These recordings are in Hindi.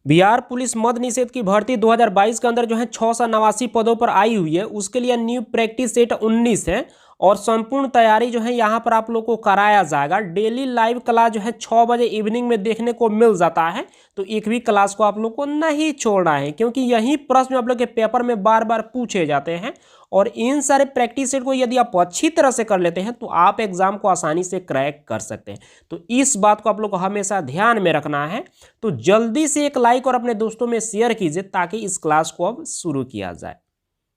बिहार पुलिस मद्य निषेध की भर्ती 2022 के अंदर जो है 689 पदों पर आई हुई है। उसके लिए न्यू प्रैक्टिस सेट 19 है और संपूर्ण तैयारी जो है यहाँ पर आप लोग को कराया जाएगा। डेली लाइव क्लास जो है 6 बजे इवनिंग में देखने को मिल जाता है, तो एक भी क्लास को आप लोग को नहीं छोड़ना है, क्योंकि यही प्रश्न आप लोग के पेपर में बार बार पूछे जाते हैं। और इन सारे प्रैक्टिस सेट को यदि आप अच्छी तरह से कर लेते हैं तो आप एग्जाम को आसानी से क्रैक कर सकते हैं। तो इस बात को आप लोग को हमेशा ध्यान में रखना है। तो जल्दी से एक लाइक और अपने दोस्तों में शेयर कीजिए ताकि इस क्लास को अब शुरू किया जाए।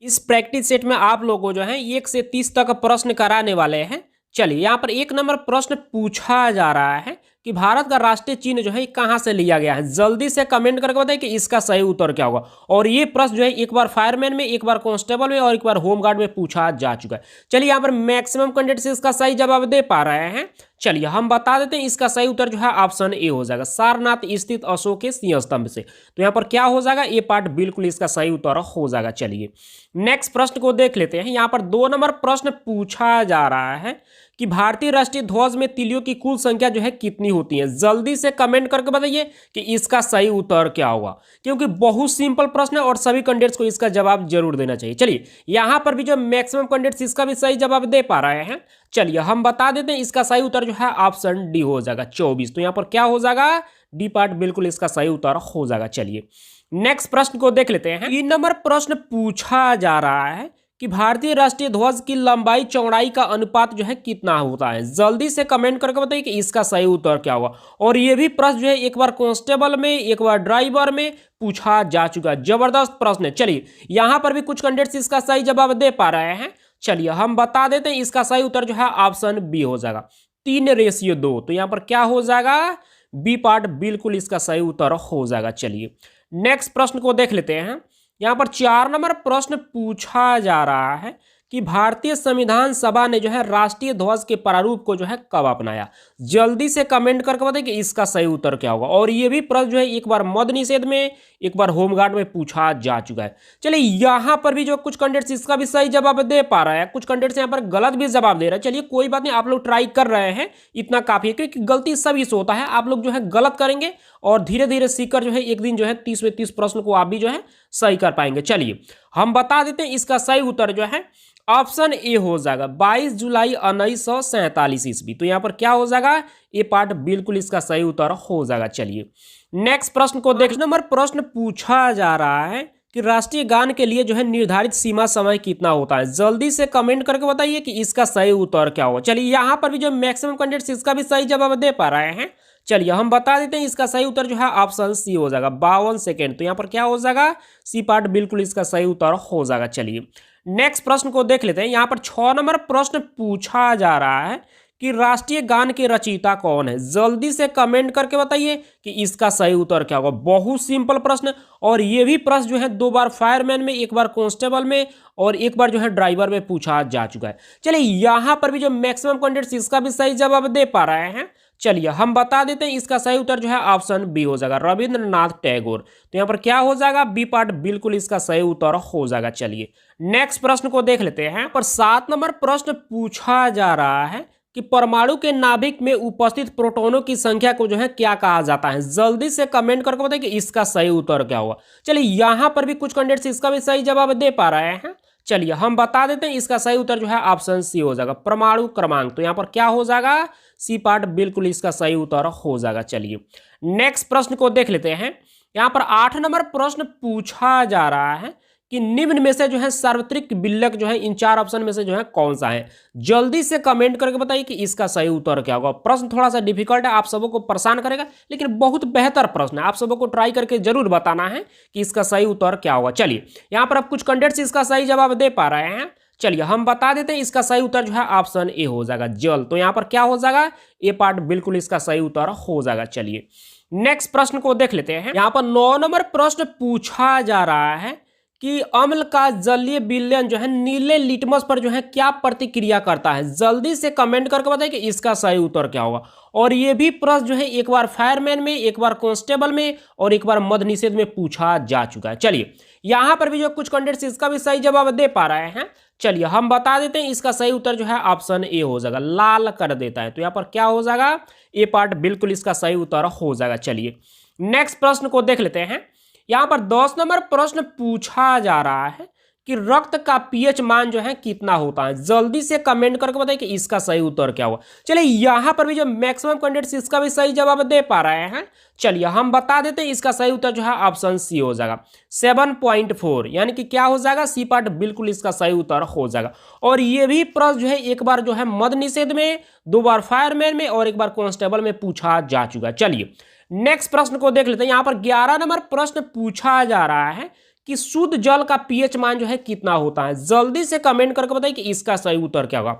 इस प्रैक्टिस सेट में आप लोगों को जो है 1 से 30 तक प्रश्न कराने वाले हैं। चलिए, यहाँ पर 1 नंबर प्रश्न पूछा जा रहा है कि भारत का राष्ट्रीय चिन्ह जो है कहाँ से लिया गया है। जल्दी से कमेंट करके बताइए कि इसका सही उत्तर क्या होगा। और ये प्रश्न जो है एक बार फायरमैन में, एक बार कांस्टेबल में और एक बार होमगार्ड में पूछा जा चुका है। चलिए, यहाँ पर मैक्सिमम कैंडिडेट्स इसका सही जवाब दे पा रहे हैं। चलिए हम बता देते हैं, इसका सही उत्तर जो है ऑप्शन ए हो जाएगा, सारनाथ स्थित अशोक के सिंह स्तंभ से। तो यहाँ पर क्या हो जाएगा, ये पार्ट बिल्कुल इसका सही उत्तर हो जाएगा। चलिए नेक्स्ट प्रश्न को देख लेते हैं। यहाँ पर 2 नंबर प्रश्न पूछा जा रहा है कि भारतीय राष्ट्रीय ध्वज में तिलियों की कुल संख्या जो है कितनी होती है। जल्दी से कमेंट करके बताइए कि इसका सही उत्तर क्या होगा, क्योंकि बहुत सिंपल प्रश्न है और सभी कैंडिडेट्स को इसका जवाब जरूर देना चाहिए। चलिए यहाँ पर भी जो मैक्सिमम कैंडिडेट्स इसका भी सही जवाब दे पा रहे हैं। चलिए हम बता देते हैं, इसका सही उत्तर जो है ऑप्शन डी हो जाएगा 24। तो यहाँ पर क्या हो जाएगा, डी पार्ट बिल्कुल इसका सही उत्तर हो जाएगा। चलिए नेक्स्ट प्रश्न को देख लेते हैं। 3 नंबर प्रश्न पूछा जा रहा है कि भारतीय राष्ट्रीय ध्वज की लंबाई चौड़ाई का अनुपात जो है कितना होता है। जल्दी से कमेंट करके बताइए कि इसका सही उत्तर क्या होगा। और ये भी प्रश्न जो है एक बार कांस्टेबल में, एक बार ड्राइवर में पूछा जा चुका है। जबरदस्त प्रश्न है। चलिए यहाँ पर भी कुछ कैंडिडेट्स इसका सही जवाब दे पा रहे हैं। चलिए हम बता देते हैं, इसका सही उत्तर जो है ऑप्शन बी हो जाएगा, 3:2। तो यहाँ पर क्या हो जाएगा, बी पार्ट बिल्कुल इसका सही उत्तर हो जाएगा। चलिए नेक्स्ट प्रश्न को देख लेते हैं। यहाँ पर 4 नंबर प्रश्न पूछा जा रहा है कि भारतीय संविधान सभा ने जो है राष्ट्रीय ध्वज के प्रारूप को जो है कब अपनाया। जल्दी से कमेंट करके बताइए कि इसका सही उत्तर क्या होगा। और ये भी प्रश्न जो है एक बार मद्य निषेध में, एक बार होमगार्ड में पूछा जा चुका है। चलिए यहाँ पर भी जो कुछ कैंडिडेट्स इसका भी सही जवाब दे पा रहा है, कुछ कैंडिडेट्स यहाँ पर गलत भी जवाब दे रहे हैं। चलिए कोई बात नहीं, आप लोग ट्राई कर रहे हैं, इतना काफी है, क्योंकि गलती सभी से होता है। आप लोग जो है गलत करेंगे और धीरे धीरे सीखकर जो है एक दिन जो है 30 में 30 प्रश्न को आप भी जो है सही कर पाएंगे। चलिए हम बता देते हैं, इसका सही उत्तर जो है ऑप्शन ए हो जाएगा, 22 जुलाई 1947 ईस्वी। तो यहाँ पर क्या हो जाएगा, ये पार्ट बिल्कुल इसका सही उत्तर हो जाएगा। चलिए नेक्स्ट प्रश्न को देख। नंबर प्रश्न पूछा जा रहा है कि राष्ट्रीय गान के लिए जो है निर्धारित सीमा समय कितना होता है। जल्दी से कमेंट करके बताइए कि इसका सही उत्तर क्या होगा। चलिए यहाँ पर भी जो मैक्सिमम कैंडिडेट्स इसका भी सही जवाब दे पा रहे हैं। चलिए हम बता देते हैं, इसका सही उत्तर जो है ऑप्शन सी हो जाएगा, 52 सेकेंड। तो यहाँ पर क्या हो जाएगा, सी पार्ट बिल्कुल इसका सही उत्तर हो जाएगा। चलिए नेक्स्ट प्रश्न को देख लेते हैं। यहाँ पर 6 नंबर प्रश्न पूछा जा रहा है कि राष्ट्रीय गान के रचयिता कौन है। जल्दी से कमेंट करके बताइए कि इसका सही उत्तर क्या होगा। बहुत सिंपल प्रश्न, और ये भी प्रश्न जो है 2 बार फायरमैन में, एक बार कांस्टेबल में और एक बार जो है ड्राइवर में पूछा जा चुका है। चलिए यहाँ पर भी जो मैक्सिमम कैंडिडेट्स इसका भी सही जवाब दे पा रहे हैं। चलिए हम बता देते हैं, इसका सही उत्तर जो है ऑप्शन बी हो जाएगा, रविंद्रनाथ टैगोर। तो यहाँ पर क्या हो जाएगा, बी पार्ट बिल्कुल इसका सही उत्तर हो जाएगा। चलिए नेक्स्ट प्रश्न को देख लेते हैं। पर 7 नंबर प्रश्न पूछा जा रहा है कि परमाणु के नाभिक में उपस्थित प्रोटॉनों की संख्या को जो है क्या कहा जाता है। जल्दी से कमेंट करके बताइए कि इसका सही उत्तर क्या होगा। चलिए यहाँ पर भी कुछ कैंडिडेट्स इसका भी सही जवाब दे पा रहे हैं। चलिए हम बता देते हैं, इसका सही उत्तर जो है ऑप्शन सी हो जाएगा, परमाणु क्रमांक। तो यहाँ पर क्या हो जाएगा, सी पार्ट बिल्कुल इसका सही उत्तर हो जाएगा। चलिए नेक्स्ट प्रश्न को देख लेते हैं। यहाँ पर 8 नंबर प्रश्न पूछा जा रहा है कि निम्न में से जो है सार्वत्रिक विल्लक जो है इन 4 ऑप्शन में से जो है कौन सा है। जल्दी से कमेंट करके बताइए कि इसका सही उत्तर क्या होगा। प्रश्न थोड़ा सा डिफिकल्ट है, आप सबों को परेशान करेगा, लेकिन बहुत बेहतर प्रश्न है। आप सबों को ट्राई करके जरूर बताना है कि इसका सही उत्तर क्या होगा। चलिए यहाँ पर अब कुछ कैंडिडेट्स इसका सही जवाब दे पा रहे हैं। चलिए हम बता देते हैं, इसका सही उत्तर जो है ऑप्शन ए हो जाएगा, जल। तो यहाँ पर क्या हो जाएगा, ए पार्ट बिल्कुल इसका सही उत्तर हो जाएगा। चलिए नेक्स्ट प्रश्न को देख लेते हैं। यहाँ पर 9 नंबर प्रश्न पूछा जा रहा है कि अम्ल का जलीय विलयन जो है नीले लिटमस पर जो है क्या प्रतिक्रिया करता है। जल्दी से कमेंट करके बताइए कि इसका सही उत्तर क्या होगा। और ये भी प्रश्न जो है एक बार फायरमैन में, एक बार कांस्टेबल में और एक बार मद्य निषेध में पूछा जा चुका है। चलिए यहाँ पर भी जो कुछ कैंडिडेट्स इसका भी सही जवाब दे पा रहे हैं। चलिए हम बता देते हैं, इसका सही उत्तर जो है ऑप्शन ए हो जाएगा, लाल कर देता है। तो यहाँ पर क्या हो जाएगा, ए पार्ट बिल्कुल इसका सही उत्तर हो जाएगा। चलिए नेक्स्ट प्रश्न को देख लेते हैं। यहाँ पर 10 नंबर प्रश्न पूछा जा रहा है कि रक्त का पीएच मान जो है कितना होता है। जल्दी से कमेंट करके बताइए कि इसका सही उत्तर क्या हुआ। चलिए यहाँ पर भी जो मैक्सिमम कैंडिडेट्स इसका भी सही जवाब दे पा रहे हैं, चलिए हम बता देते हैं इसका सही उत्तर जो है ऑप्शन सी हो जाएगा 7.4, यानी कि क्या हो जाएगा, सी पार्ट बिल्कुल इसका सही उत्तर हो जाएगा। और ये भी प्रश्न जो है एक बार जो है मद निषेध में, 2 बार फायरमैन में और 1 बार कांस्टेबल में पूछा जा चुका है। चलिए नेक्स्ट प्रश्न को देख लेते हैं। यहाँ पर 11 नंबर प्रश्न पूछा जा रहा है कि शुद्ध जल का पीएच मान जो है कितना होता है। जल्दी से कमेंट करके बताइए कि इसका सही उत्तर क्या होगा।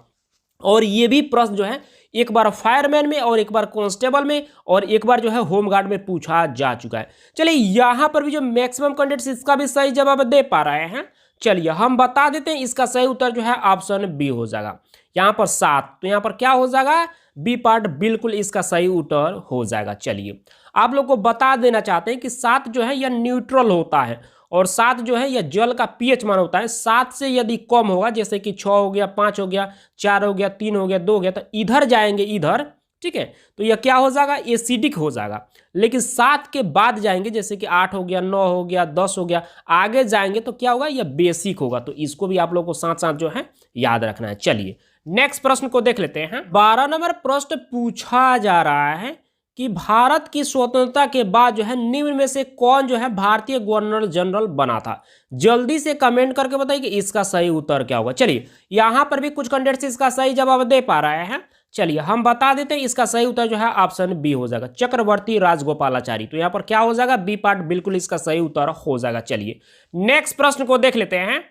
और ये भी प्रश्न जो है 1 बार फायरमैन में और 1 बार कांस्टेबल में और 1 बार जो है होमगार्ड में पूछा जा चुका है। चलिए यहाँ पर भी जो मैक्सिमम कैंडिडेट्स इसका भी सही जवाब दे पा रहे हैं, चलिए हम बता देते हैं इसका सही उत्तर जो है ऑप्शन बी हो जाएगा। यहाँ पर 7, तो यहाँ पर क्या हो जाएगा, बी पार्ट बिल्कुल इसका सही उत्तर हो जाएगा। चलिए आप लोग को बता देना चाहते हैं कि 7 जो है यह न्यूट्रल होता है और 7 जो है यह जल का पीएच मान होता है। 7 से यदि कम होगा, जैसे कि 6 हो गया, 5 हो गया, 4 हो गया, 3 हो गया, 2 हो गया, तो इधर जाएंगे इधर, ठीक है, तो यह क्या हो जाएगा, एसिडिक हो जाएगा। लेकिन 7 के बाद जाएंगे, जैसे कि 8 हो गया, 9 हो गया, 10 हो गया, आगे जाएंगे तो क्या होगा, यह बेसिक होगा। तो इसको भी आप लोग को साथ साथ जो है याद रखना है। चलिए नेक्स्ट प्रश्न को देख लेते हैं। 12 नंबर प्रश्न पूछा जा रहा है कि भारत की स्वतंत्रता के बाद जो है निम्न में से कौन जो है भारतीय गवर्नर जनरल बना था। जल्दी से कमेंट करके बताइए कि इसका सही उत्तर क्या होगा। चलिए यहाँ पर भी कुछ कैंडिडेट्स इसका सही जवाब दे पा रहे हैं, चलिए हम बता देते हैं इसका सही उत्तर जो है ऑप्शन बी हो जाएगा, चक्रवर्ती राजगोपालाचारी। तो यहाँ पर क्या हो जाएगा, बी पार्ट बिल्कुल इसका सही उत्तर हो जाएगा। चलिए नेक्स्ट प्रश्न को देख लेते हैं।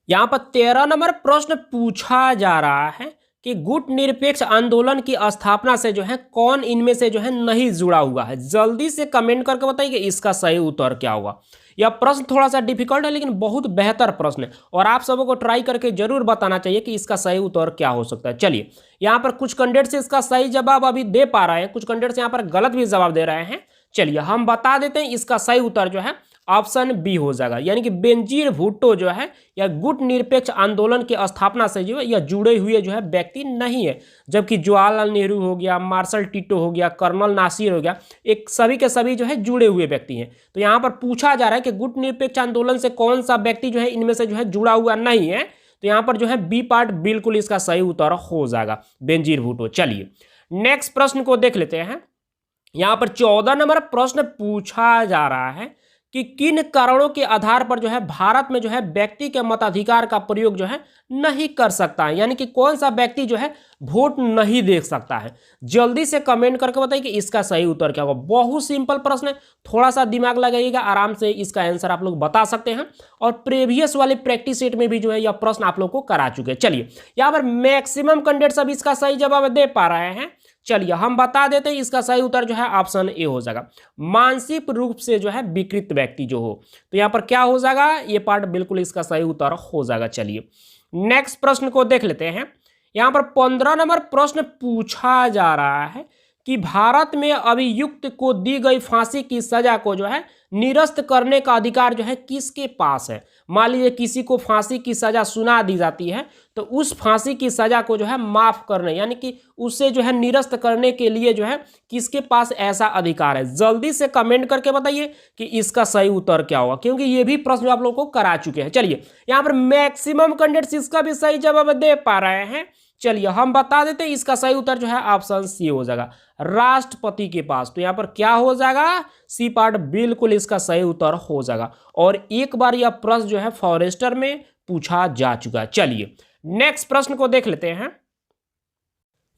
यहाँ पर 13 नंबर प्रश्न पूछा जा रहा है कि गुट निरपेक्ष आंदोलन की स्थापना से जो है कौन इनमें से जो है नहीं जुड़ा हुआ है। जल्दी से कमेंट करके बताइए कि इसका सही उत्तर क्या होगा। यह प्रश्न थोड़ा सा डिफिकल्ट है लेकिन बहुत बेहतर प्रश्न है और आप सबों को ट्राई करके जरूर बताना चाहिए कि इसका सही उत्तर क्या हो सकता है। चलिए यहाँ पर कुछ कैंडिडेट्स इसका सही जवाब अभी दे पा रहे हैं, कुछ कैंडिडेट्स यहाँ पर गलत भी जवाब दे रहे हैं। चलिए हम बता देते हैं इसका सही उत्तर जो है ऑप्शन बी हो जाएगा, यानी कि बेनजीर भुट्टो जो है या गुट निरपेक्ष आंदोलन की स्थापना से जो है या जुड़े हुए जो है व्यक्ति नहीं है। जबकि जवाहरलाल नेहरू हो गया, मार्शल टिटो हो गया, कर्नल नासिर हो गया, एक सभी के सभी जो है जुड़े हुए व्यक्ति हैं। तो यहाँ पर पूछा जा रहा है कि गुट निरपेक्ष आंदोलन से कौन सा व्यक्ति जो है इनमें से जो है जुड़ा हुआ नहीं है। तो यहाँ पर जो है बी पार्ट बिल्कुल इसका सही उत्तर हो जाएगा, बेनजीर भुट्टो। चलिए नेक्स्ट प्रश्न को देख लेते हैं। यहाँ पर 14 नंबर प्रश्न पूछा जा रहा है कि किन कारणों के आधार पर जो है भारत में जो है व्यक्ति के मताधिकार का प्रयोग जो है नहीं कर सकता है, यानी कि कौन सा व्यक्ति जो है वोट नहीं दे सकता है। जल्दी से कमेंट करके बताइए कि इसका सही उत्तर क्या होगा। बहुत सिंपल प्रश्न है, थोड़ा सा दिमाग लगाइएगा, आराम से इसका आंसर आप लोग बता सकते हैं। और प्रीवियस वाले प्रैक्टिस सेट में भी जो है यह प्रश्न आप लोग को करा चुके हैं। चलिए यहाँ पर मैक्सिमम कैंडिडेट्स अब इसका सही जवाब दे पा रहे हैं। चलिए हम बता देते हैं इसका सही उत्तर जो है ऑप्शन ए हो जाएगा, मानसिक रूप से जो है विकृत व्यक्ति जो हो। तो यहाँ पर क्या हो जाएगा, ये पार्ट बिल्कुल इसका सही उत्तर हो जाएगा। चलिए नेक्स्ट प्रश्न को देख लेते हैं। यहाँ पर 15 नंबर प्रश्न पूछा जा रहा है कि भारत में अभियुक्त को दी गई फांसी की सजा को जो है निरस्त करने का अधिकार जो है किसके पास है। मान लीजिए किसी को फांसी की सजा सुना दी जाती है तो उस फांसी की सजा को जो है माफ करने, यानी कि उससे जो है निरस्त करने के लिए जो है किसके पास ऐसा अधिकार है। जल्दी से कमेंट करके बताइए कि इसका सही उत्तर क्या होगा, क्योंकि ये भी प्रश्न आप लोगों को करा चुके हैं। चलिए यहाँ पर मैक्सिमम कैंडिडेट्स इसका भी सही जवाब दे पा रहे हैं। चलिए हम बता देते हैं इसका सही उत्तर जो है ऑप्शन सी हो जाएगा, राष्ट्रपति के पास। तो यहाँ पर क्या हो जाएगा, सी पार्ट बिल्कुल इसका सही उत्तर हो जाएगा। और एक बार यह प्रश्न जो है फॉरेस्टर में पूछा जा चुका है। चलिए नेक्स्ट प्रश्न को देख लेते हैं।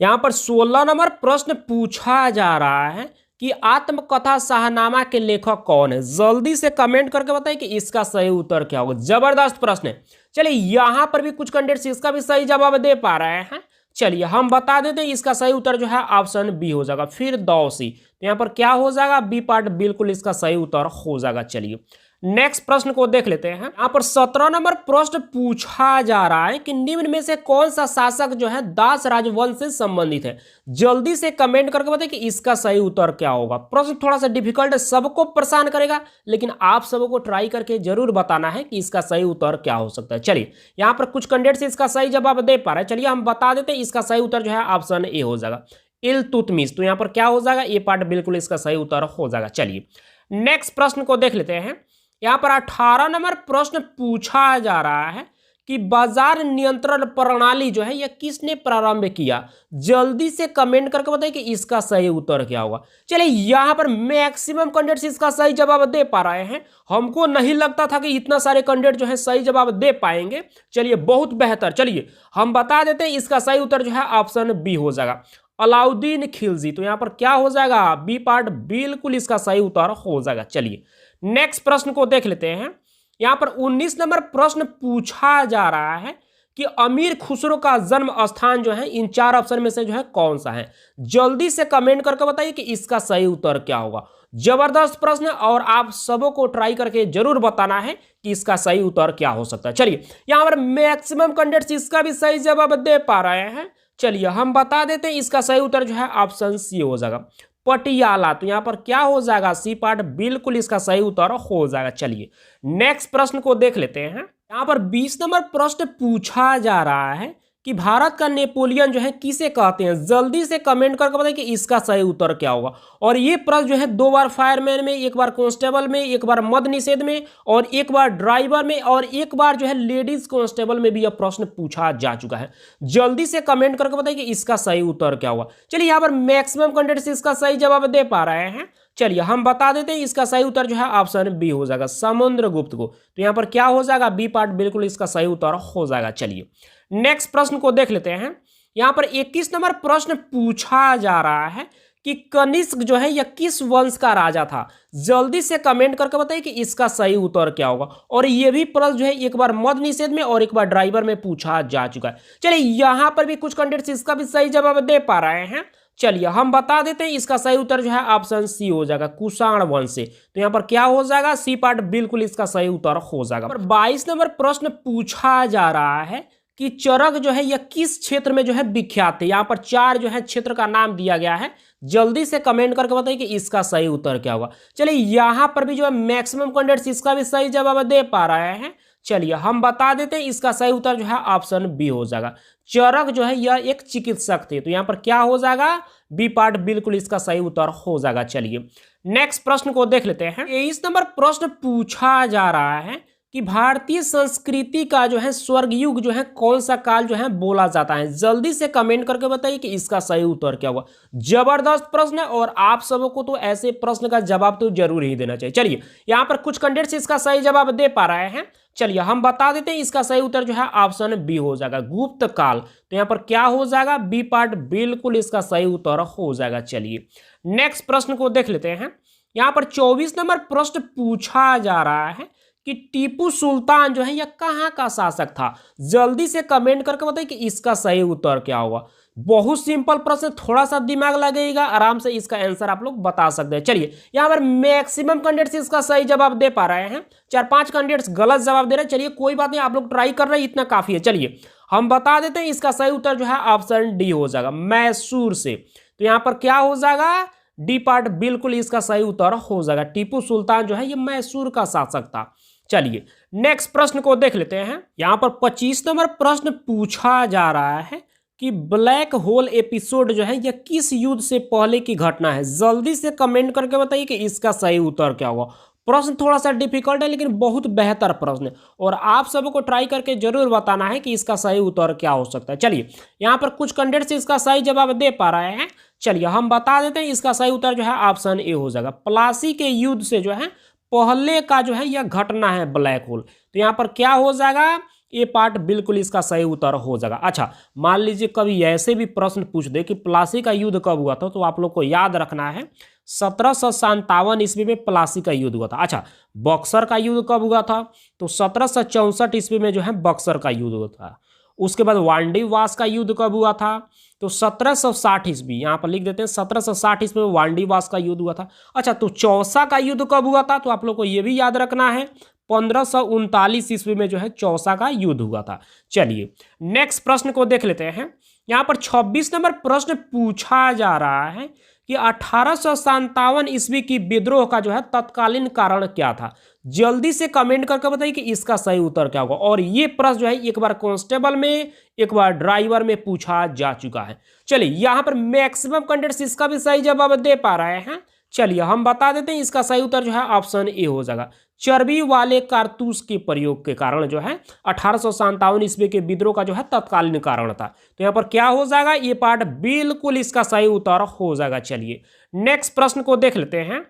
यहाँ पर 16 नंबर प्रश्न पूछा जा रहा है कि आत्मकथा शाहनामा के लेखक कौन है। जल्दी से कमेंट करके बताइए कि इसका सही उत्तर क्या होगा। जबरदस्त प्रश्न है। चलिए यहाँ पर भी कुछ कैंडिडेट्स इसका भी सही जवाब दे पा रहे हैं। चलिए हम बता देते हैं इसका सही उत्तर जो है ऑप्शन बी हो जाएगा, फिरदौसी। तो यहाँ पर क्या हो जाएगा, बी पार्ट बिल्कुल इसका सही उत्तर हो जाएगा। चलिए नेक्स्ट प्रश्न को देख लेते हैं। यहाँ पर 17 नंबर प्रश्न पूछा जा रहा है कि निम्न में से कौन सा शासक जो है दास राजवंश से संबंधित है। जल्दी से कमेंट करके बताइए कि इसका सही उत्तर क्या होगा। प्रश्न थोड़ा सा डिफिकल्ट है, सबको परेशान करेगा, लेकिन आप सबको ट्राई करके जरूर बताना है कि इसका सही उत्तर क्या हो सकता है। चलिए यहाँ पर कुछ कैंडिडेट्स इसका सही जवाब दे पा रहे हैं। चलिए हम बता देते हैं इसका सही उत्तर जो है ऑप्शन ए हो जाएगा, इल्तुतमिश। तो यहाँ पर क्या हो जाएगा, ये पार्ट बिल्कुल इसका सही उत्तर हो जाएगा। चलिए नेक्स्ट प्रश्न को देख लेते हैं। यहाँ पर 18 नंबर प्रश्न पूछा जा रहा है कि बाजार नियंत्रण प्रणाली जो है यह किसने प्रारंभ किया। जल्दी से कमेंट करके बताइए कि इसका सही उत्तर क्या होगा। चलिए यहाँ पर मैक्सिमम कैंडिडेट्स इसका सही जवाब दे पा रहे हैं। हमको नहीं लगता था कि इतना सारे कैंडिडेट जो है सही जवाब दे पाएंगे। चलिए बहुत बेहतर। चलिए हम बता देते हैं, इसका सही उत्तर जो है ऑप्शन बी हो जाएगा, अलाउद्दीन खिलजी। तो यहाँ पर क्या हो जाएगा, बी पार्ट बिल्कुल इसका सही उत्तर हो जाएगा। चलिए नेक्स्ट प्रश्न को देख लेते हैं। यहाँ पर 19 नंबर प्रश्न पूछा जा रहा है कि अमीर खुसरो का जन्म स्थान जो है इन 4 ऑप्शन में से जो है कौन सा है। जल्दी से कमेंट करके बताइए कि इसका सही उत्तर क्या होगा। जबरदस्त प्रश्न, और आप सबों को ट्राई करके जरूर बताना है कि इसका सही उत्तर क्या हो सकता है। चलिए यहाँ पर मैक्सिमम कैंडिडेट्स इसका भी सही जवाब दे पा रहे हैं। चलिए हम बता देते हैं, इसका सही उत्तर जो है ऑप्शन सी हो जाएगा, पटियाला। तो यहाँ पर क्या हो जाएगा, सी पार्ट बिल्कुल इसका सही उत्तर हो जाएगा। चलिए नेक्स्ट प्रश्न को देख लेते हैं। यहाँ पर 20 नंबर प्रश्न पूछा जा रहा है कि भारत का नेपोलियन जो है किसे कहते हैं। जल्दी से कमेंट करके बताइए कि इसका सही उत्तर क्या होगा। और ये प्रश्न जो है 2 बार फायरमैन में, 1 बार कांस्टेबल में, 1 बार मद्य निषेध में, और 1 बार ड्राइवर में, और 1 बार जो है लेडीज कांस्टेबल में भी यह प्रश्न पूछा जा चुका है। जल्दी से कमेंट करके बताइए कि इसका सही उत्तर क्या होगा। चलिए यहाँ पर मैक्सिमम कैंडिडेट्स इसका सही जवाब दे पा रहे हैं। चलिए हम बता देते हैं, इसका सही उत्तर जो है ऑप्शन बी हो जाएगा, समुद्रगुप्त को। तो यहाँ पर क्या हो जाएगा, बी पार्ट बिल्कुल इसका सही उत्तर हो जाएगा। चलिए नेक्स्ट प्रश्न को देख लेते हैं। यहाँ पर 21 नंबर प्रश्न पूछा जा रहा है कि कनिष्क जो है यह किस वंश का राजा था। जल्दी से कमेंट करके बताइए कि इसका सही उत्तर क्या होगा। और यह भी प्रश्न जो है 1 बार मद्य निषेध में और 1 बार ड्राइवर में पूछा जा चुका है। चलिए यहाँ पर भी कुछ कैंडिडेट्स इसका भी सही जवाब दे पा रहे हैं। चलिए हम बता देते हैं, इसका सही उत्तर जो है ऑप्शन सी हो जाएगा, कुषाण वंश से। तो यहाँ पर क्या हो जाएगा, सी पार्ट बिल्कुल इसका सही उत्तर हो जाएगा। 22 नंबर प्रश्न पूछा जा रहा है कि चरक जो है यह किस क्षेत्र में जो है विख्यात है। यहाँ पर 4 जो है क्षेत्र का नाम दिया गया है। जल्दी से कमेंट करके बताइए कि इसका सही उत्तर क्या होगा। चलिए यहाँ पर भी जो है मैक्सिमम कैंडिडेट्स इसका भी सही जवाब दे पा रहे हैं। चलिए हम बता देते हैं, इसका सही उत्तर जो है ऑप्शन बी हो जाएगा, चरक जो है यह एक चिकित्सक थे। तो यहाँ पर क्या हो जाएगा, बी पार्ट बिल्कुल इसका सही उत्तर हो जाएगा। चलिए नेक्स्ट प्रश्न को देख लेते हैं। 23 नंबर प्रश्न पूछा जा रहा है कि भारतीय संस्कृति का जो है स्वर्ग युग जो है कौन सा काल जो है बोला जाता है। जल्दी से कमेंट करके बताइए कि इसका सही उत्तर क्या होगा। जबरदस्त प्रश्न है, और आप सबों को तो ऐसे प्रश्न का जवाब तो जरूर ही देना चाहिए। चलिए यहाँ पर कुछ कैंडिडेट्स इसका सही जवाब दे पा रहे हैं। चलिए हम बता देते हैं, इसका सही उत्तर जो है ऑप्शन बी हो जाएगा, गुप्त काल। तो यहाँ पर क्या हो जाएगा, बी पार्ट बिल्कुल इसका सही उत्तर हो जाएगा। चलिए नेक्स्ट प्रश्न को देख लेते हैं। यहाँ पर 24 नंबर प्रश्न पूछा जा रहा है कि टीपू सुल्तान जो है यह कहाँ का शासक था। जल्दी से कमेंट करके बताइए कि इसका सही उत्तर क्या होगा। बहुत सिंपल प्रश्न, थोड़ा सा दिमाग लगेगा, आराम से इसका आंसर आप लोग बता सकते हैं। चलिए यहाँ पर मैक्सिमम कैंडिडेट्स इसका सही जवाब दे पा रहे हैं। 4-5 कैंडिडेट्स गलत जवाब दे रहे हैं। चलिए कोई बात नहीं, आप लोग ट्राई कर रहे हैं, इतना काफी है। चलिए हम बता देते हैं, इसका सही उत्तर जो है ऑप्शन डी हो जाएगा, मैसूर से। तो यहाँ पर क्या हो जाएगा, डी पार्ट बिल्कुल इसका सही उत्तर हो जाएगा। टीपू सुल्तान जो है ये मैसूर का शासक था। चलिए नेक्स्ट प्रश्न को देख लेते हैं। यहाँ पर 25 नंबर प्रश्न पूछा जा रहा है कि ब्लैक होल एपिसोड जो है यह किस युद्ध से पहले की घटना है। जल्दी से कमेंट करके बताइए कि इसका सही उत्तर क्या होगा। प्रश्न थोड़ा सा डिफिकल्ट है, लेकिन बहुत बेहतर प्रश्न है, और आप सबको ट्राई करके जरूर बताना है कि इसका सही उत्तर क्या हो सकता है। चलिए यहाँ पर कुछ कैंडिडेट्स इसका सही जवाब दे पा रहे हैं। चलिए हम बता देते हैं, इसका सही उत्तर जो है ऑप्शन ए हो जाएगा, प्लासी के युद्ध से जो है पहले का जो है यह घटना है ब्लैक होल। तो यहाँ पर क्या हो जाएगा, ये पार्ट बिल्कुल इसका सही उत्तर हो जाएगा। अच्छा मान लीजिए कभी ऐसे भी प्रश्न पूछ दे कि प्लासी का युद्ध कब हुआ था, तो आप लोग को याद रखना है 1757 ईस्वी में प्लासी का युद्ध हुआ था। अच्छा बक्सर का युद्ध कब हुआ था, तो 1764 ईस्वी में जो है बक्सर का युद्ध हुआ था। उसके बाद वांडीवास का युद्ध कब हुआ था, तो 1760 ईस्वी, यहाँ पर लिख देते हैं 1760 ईस्वी में वांडीवास का युद्ध हुआ था। अच्छा तो चौसा का युद्ध कब हुआ था, तो आप लोग को ये भी याद रखना है 1539 ईस्वी में जो है चौसा का युद्ध हुआ था। चलिए नेक्स्ट प्रश्न को देख लेते हैं। यहाँ पर 26 नंबर प्रश्न पूछा जा रहा है कि 1857 ईस्वी की विद्रोह का जो है तत्कालीन कारण क्या था। जल्दी से कमेंट करके बताइए कि इसका सही उत्तर क्या होगा। और ये प्रश्न जो है एक बार कांस्टेबल में, एक बार ड्राइवर में पूछा जा चुका है। चलिए यहां पर मैक्सिमम कैंडिडेट्स इसका भी सही जवाब दे पा रहे हैं। चलिए हम बता देते हैं, इसका सही उत्तर जो है ऑप्शन ए हो जाएगा। चर्बी वाले कारतूस के प्रयोग के कारण जो है 1857 ईस्वी के विद्रोह का जो है तत्कालीन कारण था। तो यहां पर क्या हो जाएगा, ये पार्ट बिल्कुल इसका सही उत्तर हो जाएगा। चलिए नेक्स्ट प्रश्न को देख लेते हैं।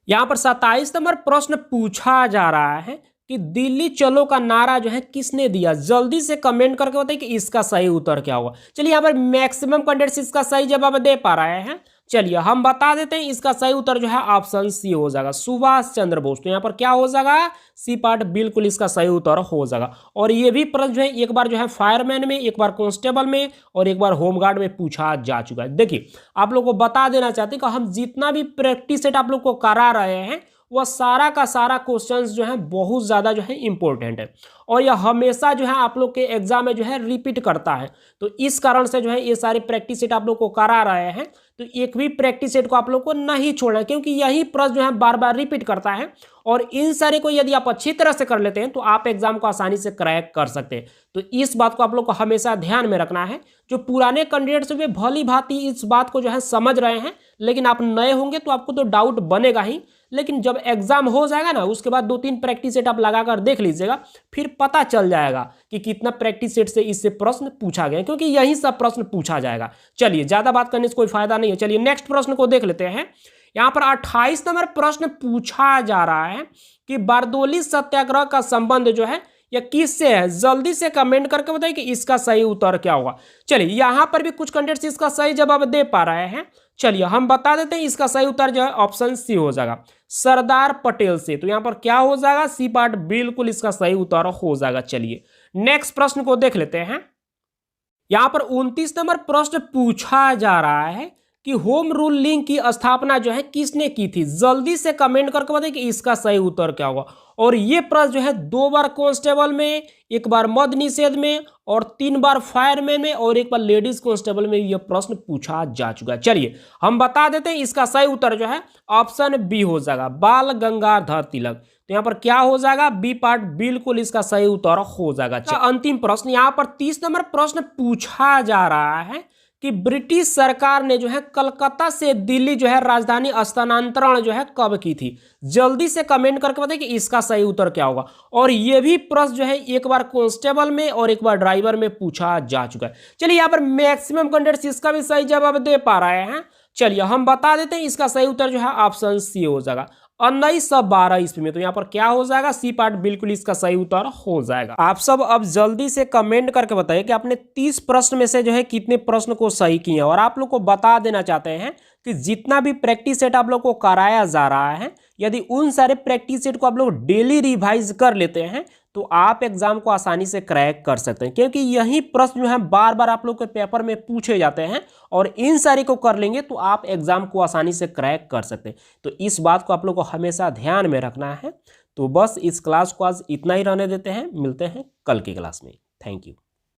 यहां पर 27 नंबर प्रश्न पूछा जा रहा है कि दिल्ली चलो का नारा जो है किसने दिया। जल्दी से कमेंट करके बताइए कि इसका सही उत्तर क्या होगा। चलिए यहां पर मैक्सिमम कैंडिडेट्स इसका सही जवाब दे पा रहे हैं। चलिए हम बता देते हैं, इसका सही उत्तर जो है ऑप्शन सी हो जाएगा, सुभाष चंद्र बोस। तो यहाँ पर क्या हो जाएगा, सी पार्ट बिल्कुल इसका सही उत्तर हो जाएगा। और ये भी प्रश्न जो है एक बार जो है फायरमैन में, एक बार कांस्टेबल में और एक बार होमगार्ड में पूछा जा चुका है। देखिए आप लोग को बता देना चाहते हैं कि हम जितना भी प्रैक्टिस सेट आप लोग को करा रहे हैं वह सारा का सारा क्वेश्चंस जो है बहुत ज़्यादा जो है इंपॉर्टेंट है और यह हमेशा जो है आप लोग के एग्जाम में जो है रिपीट करता है। तो इस कारण से जो है ये सारे प्रैक्टिस सेट आप लोग को करा रहे हैं। तो एक भी प्रैक्टिस सेट को आप लोग को नहीं छोड़ना, क्योंकि यही प्रश्न जो है बार बार रिपीट करता है और इन सारे को यदि आप अच्छी तरह से कर लेते हैं तो आप एग्जाम को आसानी से क्रैक कर सकते हैं। तो इस बात को आप लोग को हमेशा ध्यान में रखना है। जो पुराने कैंडिडेट्स वे भली भांति इस बात को जो है समझ रहे हैं, लेकिन आप नए होंगे तो आपको तो डाउट बनेगा ही। लेकिन जब एग्जाम हो जाएगा ना, उसके बाद 2-3 प्रैक्टिस सेट आप लगाकर देख लीजिएगा, फिर पता चल जाएगा कि कितना प्रैक्टिस सेट से इससे प्रश्न पूछा गया, क्योंकि यही सब प्रश्न पूछा जाएगा। चलिए ज्यादा बात करने से कोई फायदा नहीं है। चलिए नेक्स्ट प्रश्न को देख लेते हैं। यहां पर 28 नंबर प्रश्न पूछा जा रहा है कि बारदोली सत्याग्रह का संबंध जो है यह किससे है। जल्दी से कमेंट करके बताइए कि इसका सही उत्तर क्या होगा। चलिए यहां पर भी कुछ कैंडिडेट्स इसका सही जवाब दे पा रहे हैं। चलिए हम बता देते हैं, इसका सही उत्तर जो है ऑप्शन सी हो जाएगा, सरदार पटेल से। तो यहां पर क्या हो जाएगा, सी पार्ट बिल्कुल इसका सही उत्तर हो जाएगा। चलिए नेक्स्ट प्रश्न को देख लेते हैं। यहां पर 29 नंबर प्रश्न पूछा जा रहा है कि होम रूल लीग की स्थापना जो है किसने की थी। जल्दी से कमेंट करके बताइए कि इसका सही उत्तर क्या होगा। और ये प्रश्न जो है 2 बार कांस्टेबल में, 1 बार मद्य निषेध में और 3 बार फायरमैन में और 1 बार लेडीज कांस्टेबल में यह प्रश्न पूछा जा चुका है। चलिए हम बता देते हैं, इसका सही उत्तर जो है ऑप्शन बी हो जाएगा, बाल गंगाधर तिलक। तो यहाँ पर क्या हो जाएगा, बी पार्ट बिल्कुल इसका सही उत्तर हो जाएगा। अंतिम प्रश्न यहाँ पर 30 नंबर प्रश्न पूछा जा रहा है कि ब्रिटिश सरकार ने जो है कलकत्ता से दिल्ली जो है राजधानी स्थानांतरण जो है कब की थी। जल्दी से कमेंट करके बताइए कि इसका सही उत्तर क्या होगा। और ये भी प्रश्न जो है एक बार कांस्टेबल में और एक बार ड्राइवर में पूछा जा चुका है। चलिए यहाँ पर मैक्सिमम कैंडिडेट्स इसका भी सही जवाब दे पा रहे हैं। चलिए हम बता देते हैं, इसका सही उत्तर जो है ऑप्शन सी हो जाएगा, 1912 ईस्वी में। तो यहाँ पर क्या हो जाएगा, सी पार्ट बिल्कुल इसका सही उत्तर हो जाएगा। आप सब अब जल्दी से कमेंट करके बताइए कि आपने 30 प्रश्न में से जो है कितने प्रश्न को सही किए हैं। और आप लोग को बता देना चाहते हैं कि जितना भी प्रैक्टिस सेट आप लोग को कराया जा रहा है, यदि उन सारे प्रैक्टिस सेट को आप लोग डेली रिवाइज कर लेते हैं तो आप एग्जाम को आसानी से क्रैक कर सकते हैं, क्योंकि यही प्रश्न जो है बार बार आप लोग के पेपर में पूछे जाते हैं। और इन सारे को कर लेंगे तो आप एग्जाम को आसानी से क्रैक कर सकते हैं। तो इस बात को आप लोग को हमेशा ध्यान में रखना है। तो बस इस क्लास को आज इतना ही रहने देते हैं, मिलते हैं कल की क्लास में। Thank you.